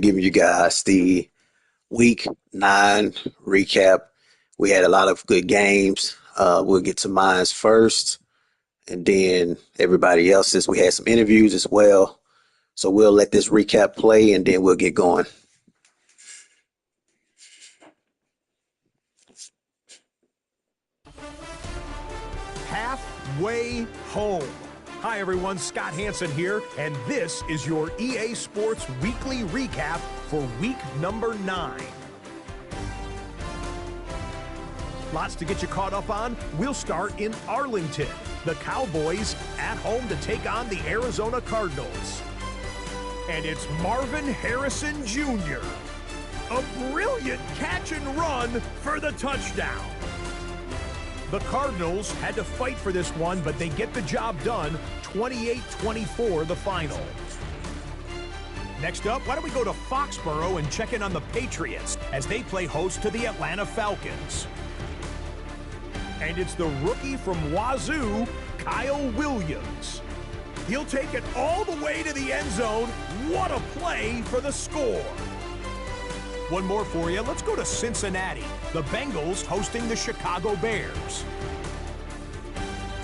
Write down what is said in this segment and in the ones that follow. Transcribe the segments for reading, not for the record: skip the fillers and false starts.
Giving you guys the week 9 recap. We had a lot of good games. We'll get to mine's first and then everybody else's. We had some interviews as well. So we'll let this recap play and then we'll get going. Halfway home. Hi everyone, Scott Hansen here, and this is your EA Sports Weekly Recap for week number 9. Lots to get you caught up on. We'll start in Arlington. The Cowboys at home to take on the Arizona Cardinals. And it's Marvin Harrison Jr. A brilliant catch and run for the touchdown. The Cardinals had to fight for this one, but they get the job done. 28-24 the final. Next up, why don't we go to Foxborough and check in on the Patriots as they play host to the Atlanta Falcons. And it's the rookie from Wazoo, Kyle Williams. He'll take it all the way to the end zone. What a play for the score. One more for you. Let's go to Cincinnati. The Bengals hosting the Chicago Bears.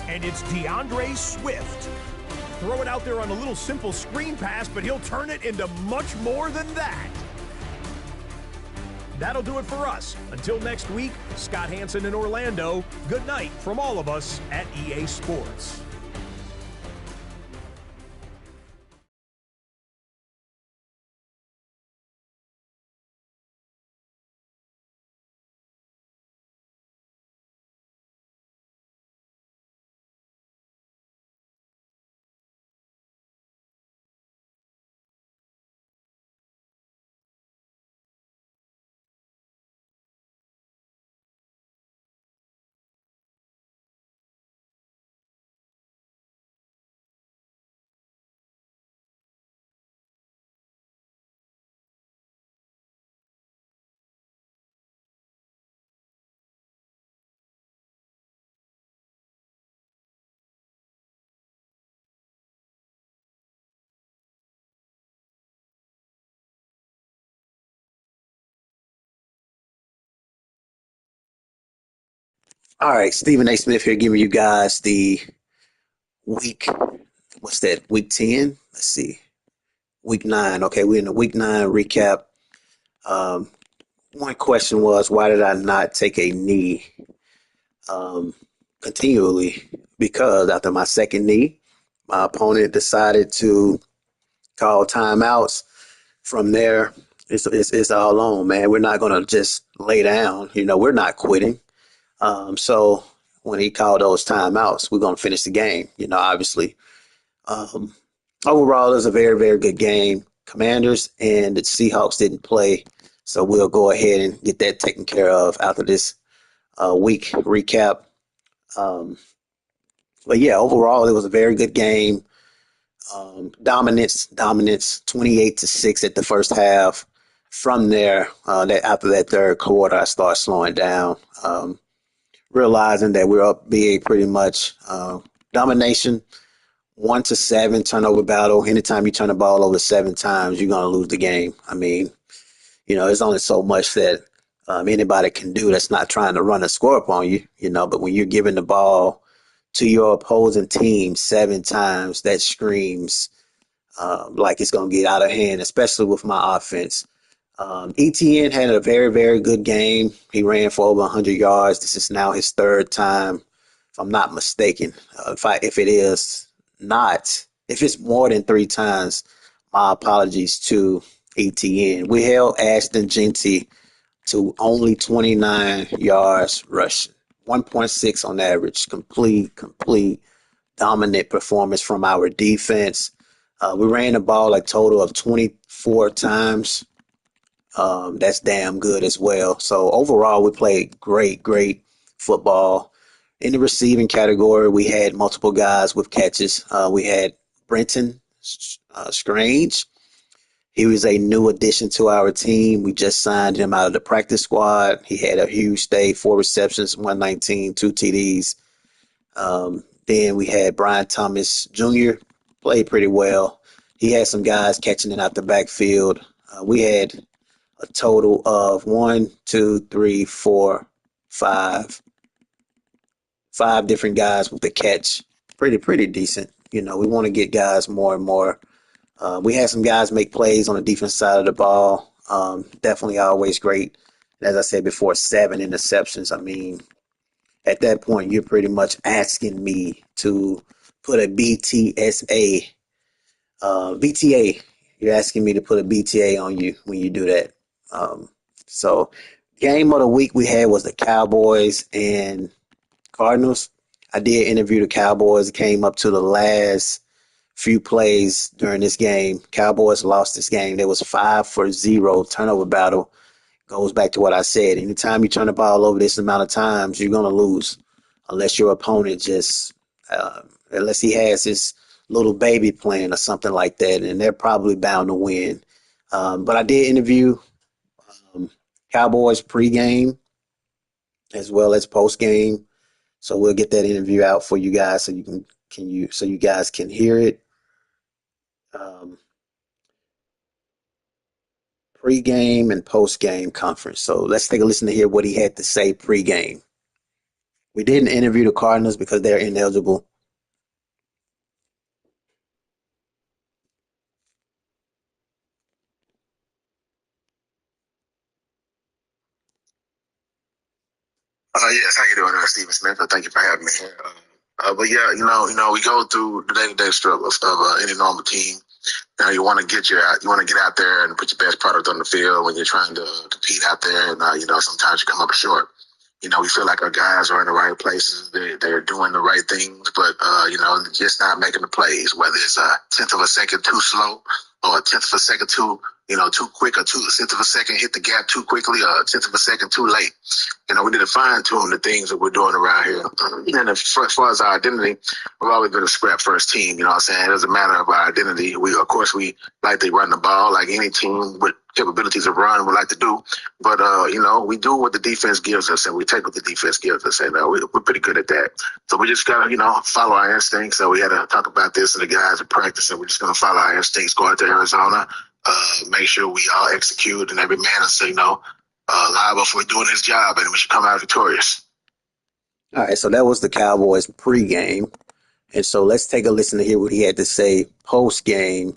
And it's DeAndre Swift. Throw it out there on a little simple screen pass, but he'll turn it into much more than that. That'll do it for us. Until next week, Scott Hansen in Orlando. Good night from all of us at EA Sports. All right, Stephen A. Smith here giving you guys the week, what's that, week 10? Let's see, week 9. Okay, we're in the week 9 recap. Um, One question was, why did I not take a knee um, continually? Because after my second knee, my opponent decided to call timeouts. From there, it's all on, man. We're not going to just lay down. We're not quitting. So when he called those timeouts, we're going to finish the game, obviously. Um, Overall, it was a very, very good game. Commanders and the Seahawks didn't play, so we'll go ahead and get that taken care of after this week recap. Um, but yeah, overall, it was a very good game. Dominance, 28-6 at the first half. From there, after that third quarter, I started slowing down, realizing that we're up big pretty much. Domination, 1-7 turnover battle. Anytime you turn the ball over 7 times, you're going to lose the game. I mean, there's only so much that anybody can do that's not trying to run a score up on you, but when you're giving the ball to your opposing team 7 times, that screams like it's going to get out of hand, especially with my offense. ETN had a very, very good game. He ran for over 100 yards. This is now his third time, if I'm not mistaken. If it is not, if it's more than 3 times, my apologies to ETN. We held Ashton Genty to only 29 yards rushing, 1.6 on average. Complete dominant performance from our defense. We ran the ball a total of 24 times. That's damn good as well. So overall, we played great football. In the receiving category, we had multiple guys with catches. We had Brenton Strange. He was a new addition to our team. We just signed him out of the practice squad. He had a huge day, 4 receptions, 119, 2 TDs. Then we had Brian Thomas Jr., played pretty well. He had some guys catching it out the backfield. We had a total of one, two, three, four, five different guys with the catch. Pretty decent. We want to get guys more and more. We had some guys make plays on the defense side of the ball. Definitely always great. As I said before, 7 interceptions. I mean, at that point, you're pretty much asking me to put a BTA. You're asking me to put a BTA on you when you do that. Um, so, game of the week we had was the Cowboys and Cardinals. I did interview the Cowboys. It came up to the last few plays during this game. Cowboys lost this game. There was 5-0 turnover battle. Goes back to what I said. Anytime you turn the ball over this amount of times, you're gonna lose, unless your opponent unless he has his little baby plan or something like that, and they're probably bound to win. But I did interview um, Cowboys pregame as well as postgame, so we'll get that interview out for you guys so you guys can hear it. Um, Pre-game and post-game conference. So let's take a listen to hear what he had to say pre-game. We didn't interview the Cardinals because they're ineligible. Yes, how you doing, Stephen Smith? Thank you for having me here. But yeah, we go through the day-to-day struggles of any normal team. You want to you want to get out there and put your best product on the field when you're trying to compete out there, and sometimes you come up short. We feel like our guys are in the right places. They're doing the right things, but just not making the plays. Whether it's a tenth of a second too slow, or a tenth of a second too quick, or a tenth of a second hit the gap too quickly, or a tenth of a second too late. We need to fine tune the things that we're doing around here. And as far as our identity, we've always been a scrap first team. You know what I'm saying? It doesn't matter of our identity. Of course, we like to run the ball like any team with capabilities of run would like to do. But, we do what the defense gives us, and we take what the defense gives us. And we're pretty good at that. So we just got to, follow our instincts. So we had to talk about this to the guys in practice, and we're just going to follow our instincts, go out to Arizona, make sure we all execute, and every man is, liable for doing his job, and we should come out victorious. All right, so that was the Cowboys pregame. And so let's take a listen to hear what he had to say post-game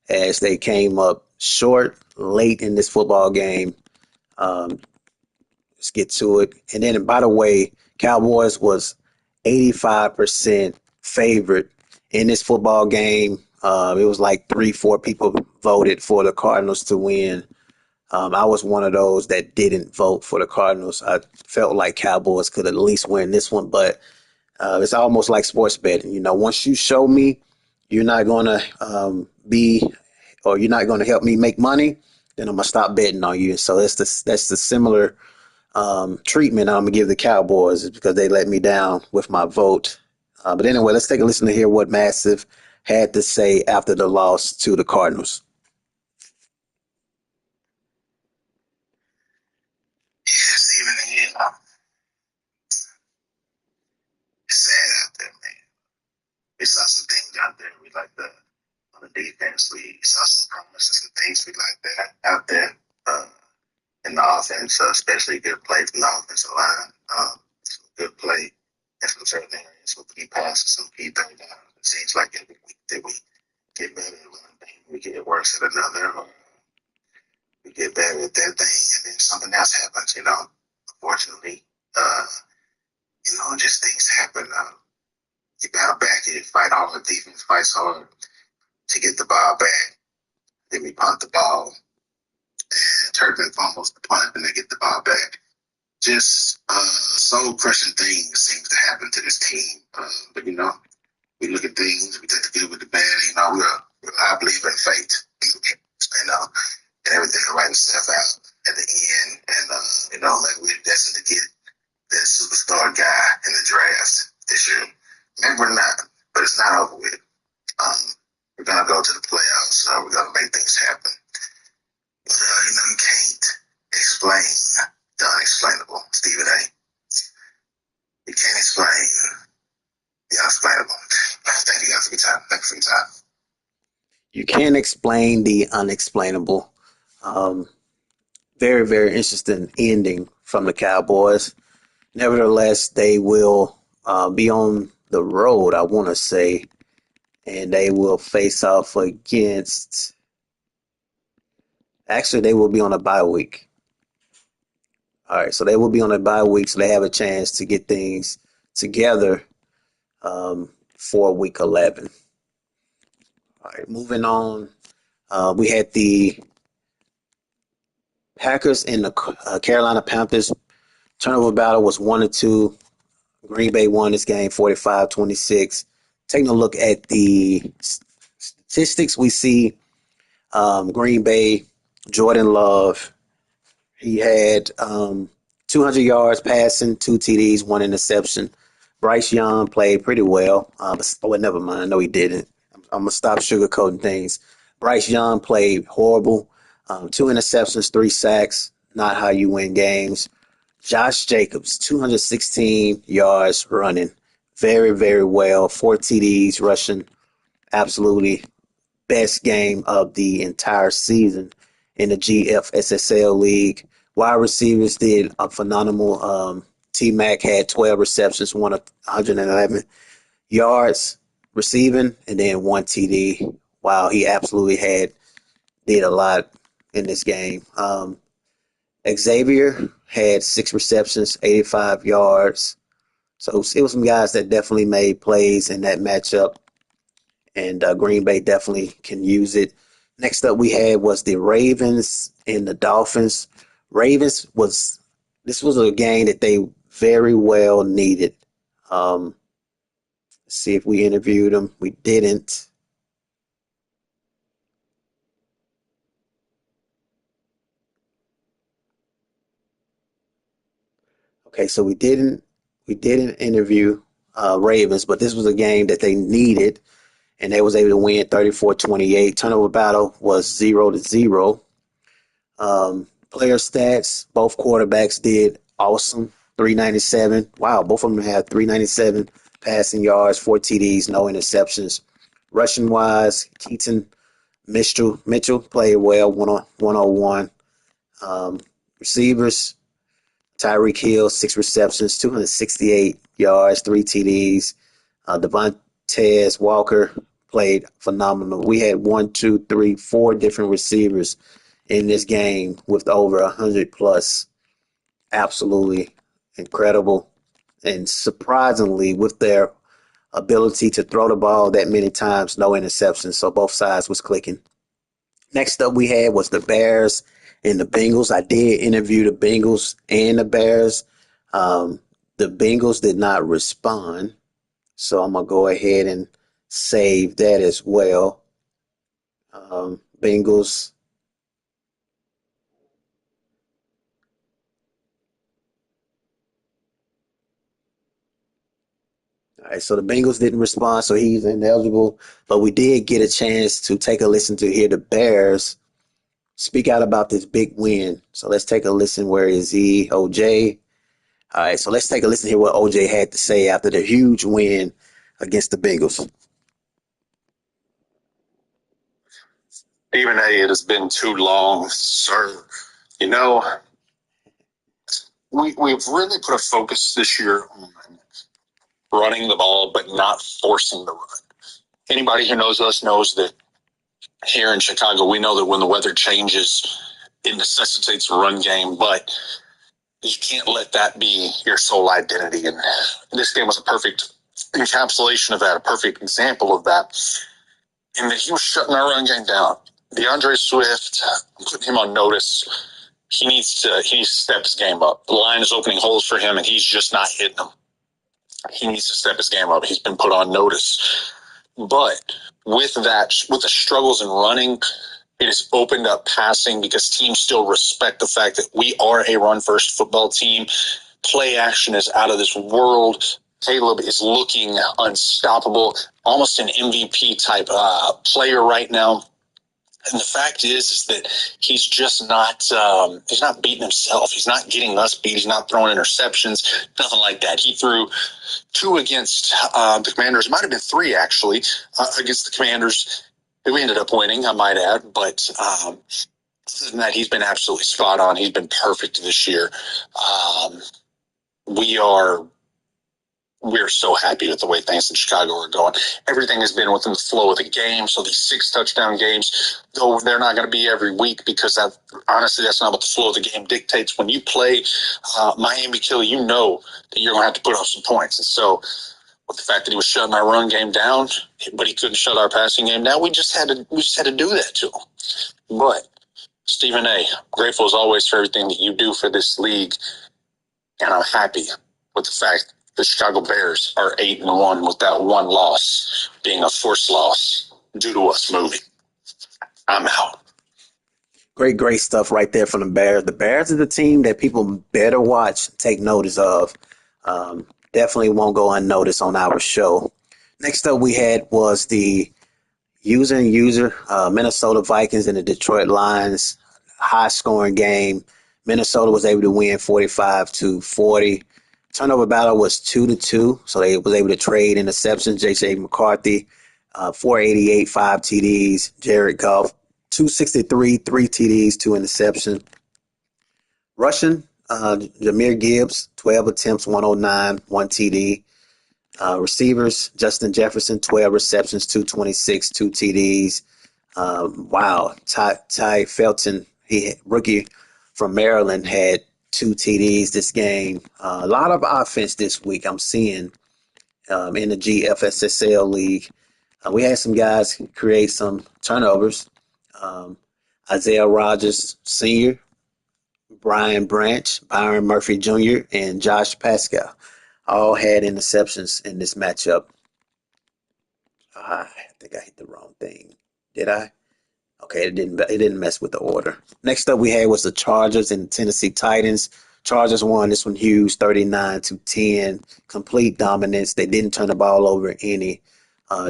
as they came up short late in this football game. Um, let's get to it. And then, by the way, Cowboys was 85% favorite in this football game. It was like 3-4 people voted for the Cardinals to win. I was one of those that didn't vote for the Cardinals. I felt like Cowboys could at least win this one, but it's almost like sports betting. Once you show me you're not going to you're not going to help me make money, then I'm going to stop betting on you. So that's the similar treatment I'm going to give the Cowboys is because they let me down with my vote. But anyway, let's take a listen to hear what Massive had to say after the loss to the Cardinals. Yeah, Stephen, it's sad out there, man. We saw some things out there we like on the defense. We saw some promises and things we like that out there in the offense, especially good play from the offensive line. Some good play in some certain areas with key passes, some key third downs. It seems like every week that we get better at one thing, we get worse at another, or we get better at that thing, and then something else happens. Unfortunately, just things happen. You battle back, you fight hard, the defense fights hard to get the ball back. Then we punt the ball, and Turpin fumbles the punt, and they get the ball back. Just soul crushing things seems to happen to this team. But we look at things, we take the good with the bad. I believe in fate. And everything will write itself out at the end. And like we're destined to get that superstar guy in the draft this year. Maybe we're not, but it's not over with. We're gonna go to the playoffs. We're gonna make things happen. But you can't explain the unexplainable, Stephen A. You can't explain the unexplainable. Thank you guys for your time. Thank you for your time. You can't explain the unexplainable. Very, very interesting ending from the Cowboys. Nevertheless, they will be on the road, I want to say, and they will face off against. Actually, they will be on a bye week. All right, so they will be on a bye week, so they have a chance to get things together for week 11. All right, moving on. We had the Packers and the Carolina Panthers. Turnover battle was 1-2. Green Bay won this game 45-26. Taking a look at the statistics, we see Green Bay, Jordan Love, he had 200 yards passing, 2 TDs, 1 interception. Bryce Young played pretty well. Never mind. No, he didn't. I'm going to stop sugarcoating things. Bryce Young played horrible. 2 interceptions, 3 sacks. Not how you win games. Josh Jacobs, 216 yards running. Very, very well. 4 TDs rushing. Absolutely best game of the entire season in the GFSSL league. Wide receivers did a phenomenal. T Mac had 12 receptions, 111 yards receiving, and then 1 TD. Wow, he absolutely did a lot in this game. Xavier had 6 receptions, 85 yards. So it was some guys that definitely made plays in that matchup, and Green Bay definitely can use it. Next up, we had was the Ravens and the Dolphins. This was a game that they very well needed. Um, let's see if we interviewed them. We didn't. Okay, so we didn't interview Ravens, but this was a game that they needed, and they was able to win 34-28. Turnover battle was 0-0. Player stats, both quarterbacks did awesome. 397. Wow, both of them had 397 passing yards, 4 TDs, no interceptions. Rushing wise, Keaton Mitchell played well, 101. Receivers, Tyreek Hill, 6 receptions, 268 yards, 3 TDs. Devontae Walker played phenomenal. We had 4 different receivers in this game with over 100 plus. Absolutely incredible. And surprisingly, with their ability to throw the ball that many times, no interceptions. So both sides was clicking. Next up we had was the Bears and the Bengals. I did interview the Bengals and the Bears. The Bengals did not respond. So I'm going to go ahead and save that as well. Bengals. All right, so the Bengals didn't respond, so he's ineligible. But we did get a chance to take a listen to hear the Bears speak out about this big win. So let's take a listen. Where is he? OJ. All right, so let's take a listen to hear what OJ had to say after the huge win against the Bengals. Stephen A., it has been too long, sir. You know, we've really put a focus this year on running the ball, but not forcing the run. Anybody who knows us knows that here in Chicago, we know that when the weather changes, it necessitates a run game, but you can't let that be your sole identity. And this game was a perfect encapsulation of that, a perfect example of that, in that he was shutting our run game down. DeAndre Swift, I'm putting him on notice. He needs to step his game up. The line is opening holes for him, and he's just not hitting them. He needs to step his game up. He's been put on notice. But with the struggles in running, it has opened up passing because teams still respect the fact that we are a run-first football team. Play action is out of this world. Caleb is looking unstoppable, almost an MVP type player right now. And the fact is that he's just he's not beating himself. He's not getting us beat. He's not throwing interceptions, nothing like that. He threw 2 against the Commanders. It might have been 3, actually, against the Commanders. We ended up winning, I might add. But Other than that, he's been absolutely spot on. He's been perfect this year. We're so happy with the way things in Chicago are going. Everything has been within the flow of the game. So these 6 touchdown games, though they're not going to be every week because honestly, that's not what the flow of the game dictates. When you play Miami Kill, you know that you're going to have to put up some points. And so with the fact that he was shutting our run game down, but he couldn't shut our passing game down, we just had to do that to him. But Stephen A., grateful as always for everything that you do for this league. And I'm happy with the fact the Chicago Bears are 8-1 with that one loss being a forced loss due to us moving. I'm out. Great stuff right there from the Bears. The Bears are the team that people better watch, take notice of. Definitely won't go unnoticed on our show. Next up we had was the user Minnesota Vikings and the Detroit Lions. High scoring game. Minnesota was able to win 45-40. Turnover battle was 2-2, so they was able to trade interceptions. J.J. McCarthy, 488, 5 TDs. Jared Goff, 263, 3 TDs, 2 interceptions. Rushing, Jahmyr Gibbs, 12 attempts, 109, 1 TD. Receivers, Justin Jefferson, 12 receptions, 226, 2 TDs. Wow, Ty Felton, rookie from Maryland, had 2 TDs this game. A lot of offense this week I'm seeing in the GFSSL league. We had some guys create some turnovers. Isaiah Rogers Sr., Brian Branch, Byron Murphy Jr., and Josh Pascal all had interceptions in this matchup. I think I hit the wrong thing. Did I? Okay, it didn't mess with the order. Next up we had was the Chargers and Tennessee Titans. Chargers won this one huge, 39-10, complete dominance. They didn't turn the ball over any.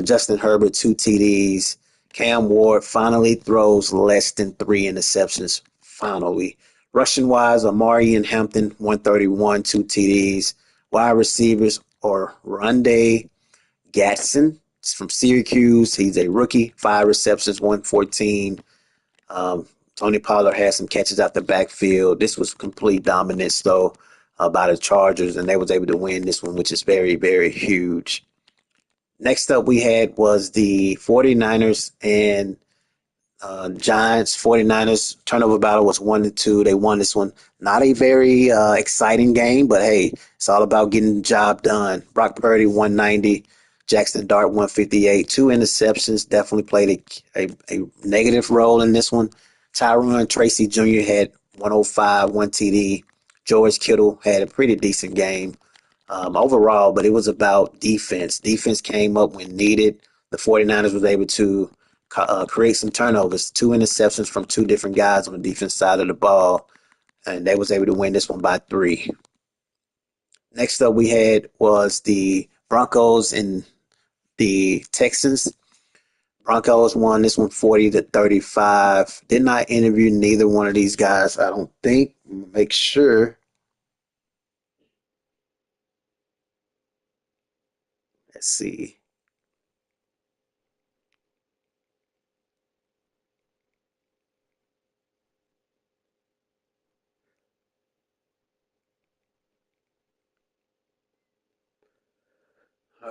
Justin Herbert, 2 TDs. Cam Ward finally throws less than 3 interceptions. Finally. Rushing wise, Amari and Hampton, 131, 2 TDs. Wide receivers are Rondé Gatson from Syracuse. He's a rookie, 5 receptions, 114. Tony Pollard had some catches out the backfield. This was complete dominance, though, by the Chargers, and they was able to win this one, which is very, very huge. Next up we had was the 49ers and Giants. 49ers turnover battle was 1-2. They won this one. Not a very exciting game, but hey, it's all about getting the job done. Brock Purdy, 190. Jackson Dart, 158. 2 interceptions. Definitely played a negative role in this one. Tyron Tracy Jr. had 105, 1 TD. George Kittle had a pretty decent game overall, but it was about defense. Defense came up when needed. The 49ers was able to create some turnovers, 2 interceptions from 2 different guys on the defense side of the ball, and they was able to win this one by 3. Next up we had was the Broncos and the Texans. Broncos won this one 40-35. Did not interview neither one of these guys, I don't think. Make sure. Let's see.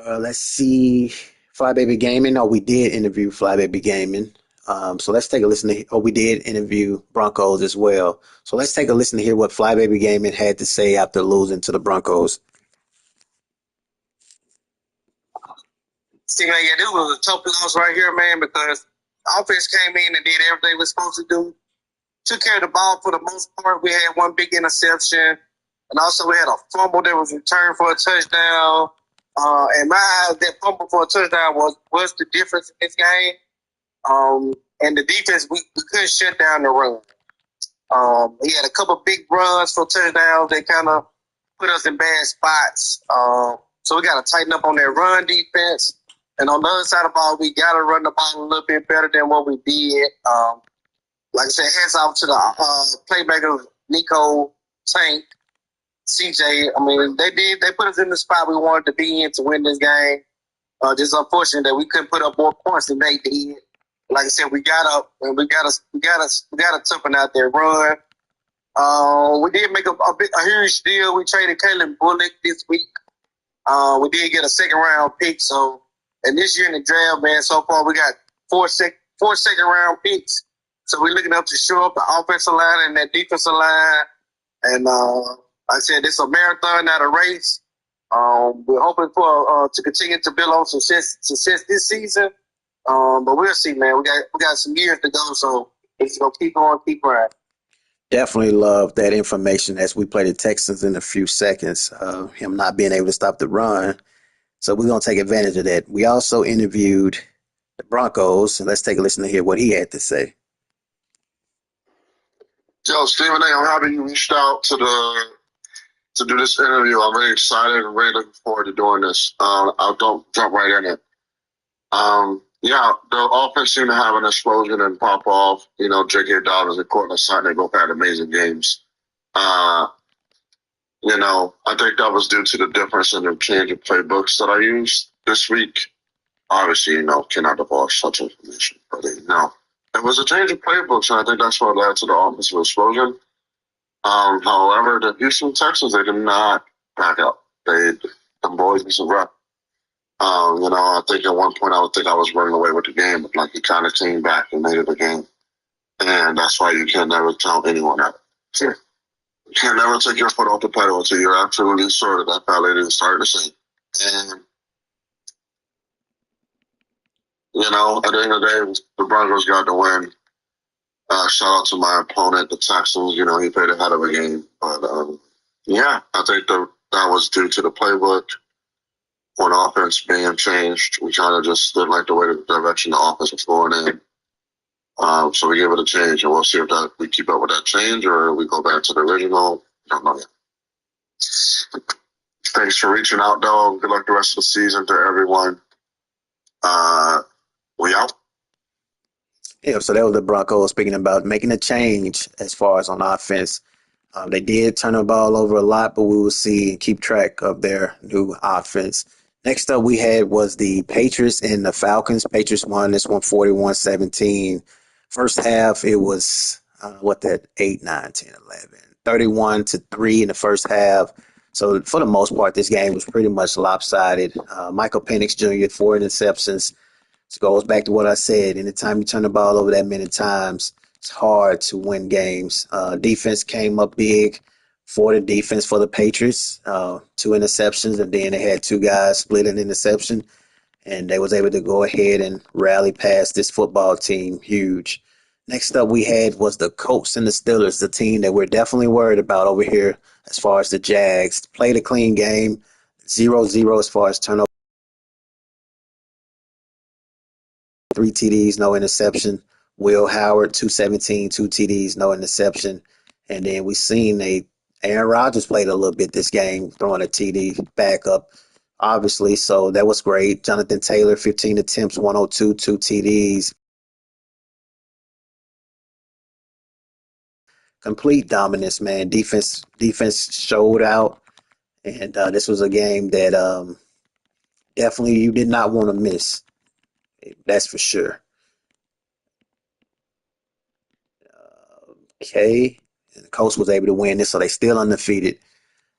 Let's see. Flybaby Gaming. No, we did interview Flybaby Gaming. So let's take a listen to. Oh, we did interview Broncos as well. So let's take a listen to hear what Flybaby Gaming had to say after losing to the Broncos. See, man, yeah, this was a tough loss right here, man, because the offense came in and did everything we're supposed to do. Took care of the ball for the most part. We had one big interception, and also we had a fumble that was returned for a touchdown. And my eyes, that fumble for a touchdown was the difference in this game. And the defense, we couldn't shut down the run. He had a couple big runs for touchdowns that kind of put us in bad spots. So we got to tighten up on that run defense. And on the other side of the ball, we got to run the ball a little bit better than what we did. Like I said, hands off to the playmaker, Nico, Tank, CJ. I mean, they put us in the spot we wanted to be in to win this game. Just unfortunate that we couldn't put up more points than they did. Like I said, we got to toughen out their run. We did make a huge deal. We traded Kalen Bullock this week. We did get a second round pick. So, and this year in the draft, man, so far we got four second round picks. So we're looking up to shore up the offensive line and that defensive line. And like I said, it's a marathon, not a race. We're hoping for to continue to build on success this season. But we'll see, man. We got some years to go, so it's gonna keep on, keep running. Definitely love that information as we play the Texans in a few seconds. Him not being able to stop the run. So we're going to take advantage of that. We also interviewed the Broncos, and let's take a listen to hear what he had to say. Yo, Stephen A., I'm happy you reached out to do this interview. I'm very excited and really looking forward to doing this. I'll jump right in it. Yeah, the offense seemed to have an explosion and pop off. You know, J.K. Dobbins and Cortland Sutton, they both had amazing games. You know, I think that was due to the difference in the change of playbooks that I used this week. Obviously, you know, cannot divulge such information, but you know, it was a change of playbooks, and I think that's what led to the offensive explosion. However, the Houston Texans, they did not back up. The boys was a rep. You know, I think at one point I would think I was running away with the game, but like he kind of came back and made it a game. And that's why you can never tell anyone that. Sure. You can never take your foot off the pedal until you're absolutely sure that ballet is starting to sing. And, you know, at the end of the day, the Broncos got the win. Shout out to my opponent, the Texans. You know, he played a hell of a game. But, yeah, I think that was due to the playbook. When offense being changed, we kind of just didn't like the way the direction the offense was going in. So we gave it a change, and we'll see if we keep up with that change or we go back to the original. Don't know yet. Thanks for reaching out, though. Good luck the rest of the season to everyone. We out. Yeah, so that was the Broncos speaking about making a change as far as on offense. They did turn the ball over a lot, but we will see and keep track of their new offense. Next up we had was the Patriots and the Falcons. Patriots won this one 41-17. First half, it was, 8, 9, 10, 11. 31-3 in the first half. So for the most part, this game was pretty much lopsided. Michael Penix Jr., 4 interceptions. It goes back to what I said. Anytime you turn the ball over that many times, it's hard to win games. Defense came up big for the defense for the Patriots. 2 interceptions, and then they had 2 guys split an interception, and they was able to go ahead and rally past this football team. Huge. Next up we had was the Colts and the Steelers, the team that we're definitely worried about over here as far as the Jags. Played a clean game, 0-0 as far as turnover. 3 TDs, no interception. Will Howard, 217, 2 TDs, no interception. And then we seen Aaron Rodgers played a little bit this game, throwing a TD back up, obviously. So that was great. Jonathan Taylor, 15 attempts, 102, 2 TDs. Complete dominance, man. Defense showed out. And this was a game that definitely you did not want to miss. That's for sure. Okay. And the Colts was able to win this, so they still undefeated.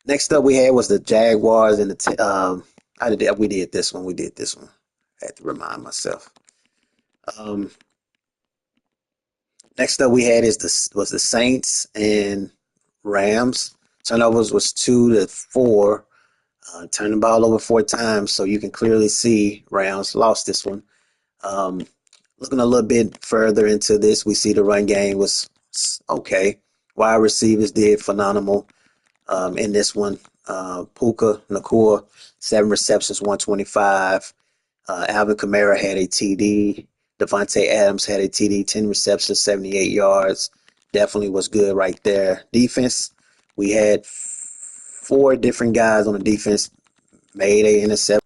Next up we had was the Jaguars and we did this one. I had to remind myself. Next up we had was the Saints and Rams. Turnovers was 2-4. Turned the ball over 4 times, so you can clearly see Rams lost this one. Looking a little bit further into this, we see the run game was okay. Wide receivers did phenomenal in this one. Puka Nakua, 7 receptions, 125. Alvin Kamara had a TD. Devontae Adams had a TD, 10 receptions, 78 yards. Definitely was good right there. Defense, we had 4 different guys on the defense made a interception.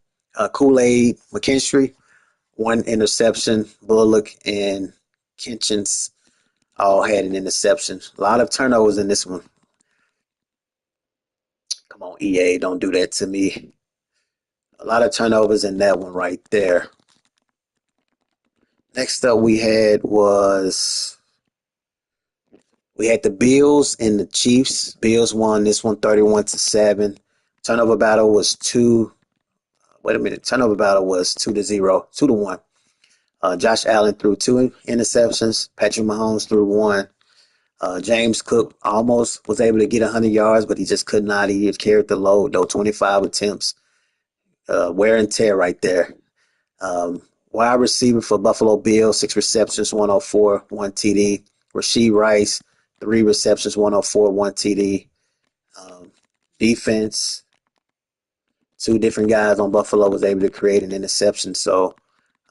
Kool-Aid McKinstry, 1 interception. Bullock and Kitchens all had an interception. A lot of turnovers in this one. Come on, EA, don't do that to me. A lot of turnovers in that one right there. Next up, we had the Bills and the Chiefs. Bills won this one 31-7. Turnover battle was two. Wait a minute. Turnover battle was 2-0, 2-1. Josh Allen threw two interceptions. Patrick Mahomes threw one. James Cook almost was able to get 100 yards, but he just could not. He had carried the load, though, 25 attempts. Wear and tear right there. Wide receiver for Buffalo Bills, 6 receptions, 104, 1 TD. Rasheed Rice, 3 receptions, 104, 1 TD. Defense, two different guys on Buffalo was able to create an interception. So,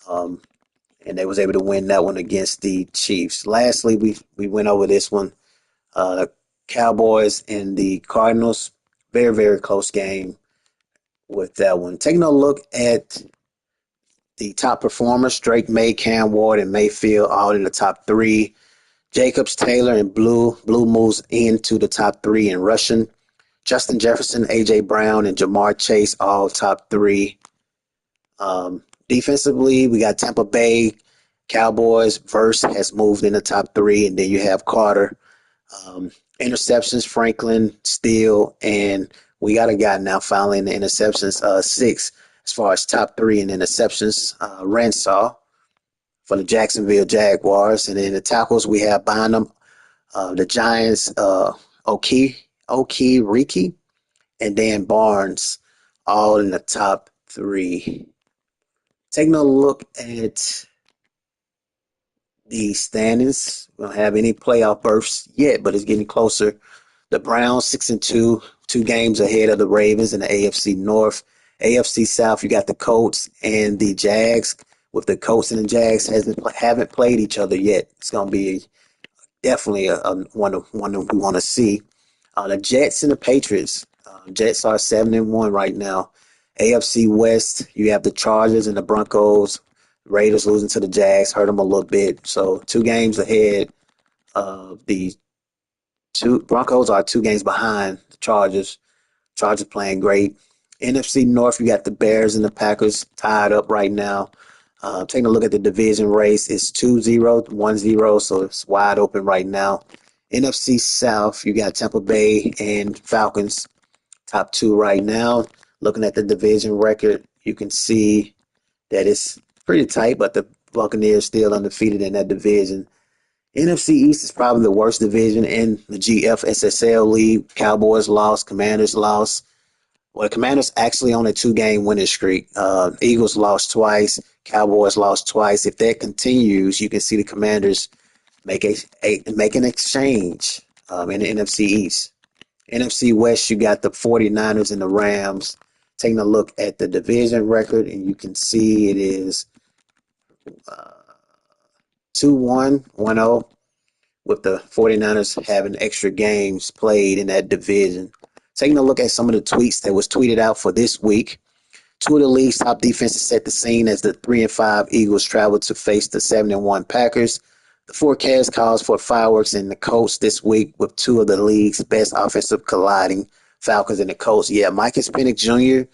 and they was able to win that one against the Chiefs. Lastly, we went over this one. The Cowboys and the Cardinals, very, very close game with that one. Taking a look at the top performers, Drake May, Cam Ward, and Mayfield all in the top three. Jacobs, Taylor, and Blue moves into the top three in rushing. Justin Jefferson, A.J. Brown, and Jamar Chase all top three. Defensively, we got Tampa Bay, Cowboys, Verse has moved in the top three, and then you have Carter. Interceptions, Franklin, Steele, and we got a guy now finally in the interceptions, 6 as far as top three in interceptions. Ransaw for the Jacksonville Jaguars. And then the tackles, we have Bynum, the Giants, Riki, and Dan Barnes, all in the top three. Taking a look at the standings, we don't have any playoff berths yet, but it's getting closer. The Browns 6-2, 2 games ahead of the Ravens in the AFC North. AFC South, you got the Colts and the Jags. With the Colts and the Jags haven't played each other yet. It's going to be definitely a one we want to see. The Jets and the Patriots. Jets are 7-1 right now. AFC West, you have the Chargers and the Broncos. Raiders losing to the Jags hurt them a little bit. So 2 games ahead of the Broncos are 2 games behind the Chargers. Chargers playing great. NFC North, you got the Bears and the Packers tied up right now. Taking a look at the division race, it's 2-0, 1-0, so it's wide open right now. NFC South, you got Tampa Bay and Falcons, top 2 right now. Looking at the division record, you can see that it's pretty tight, but the Buccaneers still undefeated in that division. NFC East is probably the worst division in the GFSSL league. Cowboys lost, Commanders lost. Well, the Commanders actually on a 2-game winning streak. Eagles lost twice, Cowboys lost twice. If that continues, you can see the Commanders make an exchange in the NFC East. NFC West, you got the 49ers and the Rams. Taking a look at the division record, and you can see it is 2-1, 1-0, with the 49ers having extra games played in that division. Taking a look at some of the tweets that was tweeted out for this week. 2 of the league's top defenses set the scene as the 3-5 Eagles travel to face the 7-1 Packers. The forecast calls for fireworks in the Colts this week with 2 of the league's best offensive colliding, Falcons and the Colts. Yeah, Micah Penix Jr.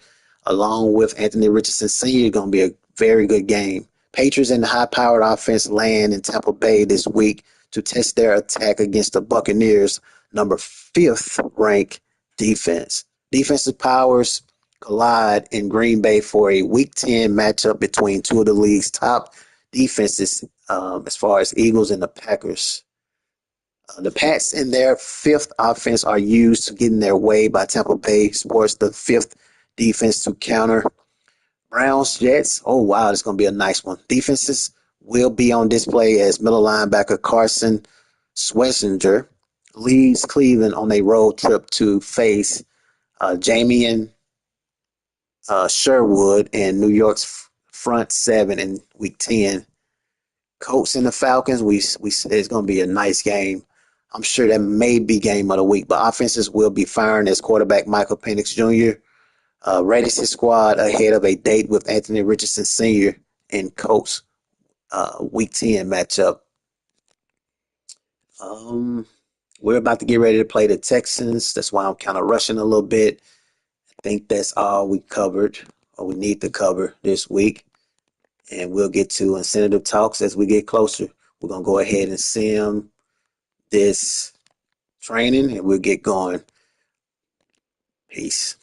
along with Anthony Richardson Sr. going to be a very good game. Patriots and the high-powered offense land in Tampa Bay this week to test their attack against the Buccaneers' number 5th ranked defense. Defensive powers collide in Green Bay for a Week 10 matchup between 2 of the league's top defenses as far as Eagles and the Packers. The Pats and their 5th offense are used to get in their way by Tampa Bay Sports, the 5th defense to counter. Browns, Jets, oh wow, it's going to be a nice one. Defenses will be on display as middle linebacker Carson Schwarzenegger leads Cleveland on a road trip to face Jamian Sherwood and New York's front 7 in Week 10. Colts and the Falcons, it's going to be a nice game. I'm sure that may be game of the week, but offenses will be firing as quarterback Michael Penix Jr. Readies his squad ahead of a date with Anthony Richardson Sr. in Colts Week 10 matchup. We're about to get ready to play the Texans. That's why I'm kind of rushing a little bit. I think that's all we covered or we need to cover this week. and we'll get to incentive talks as we get closer. We're going to go ahead and sim this training, and we'll get going. Peace.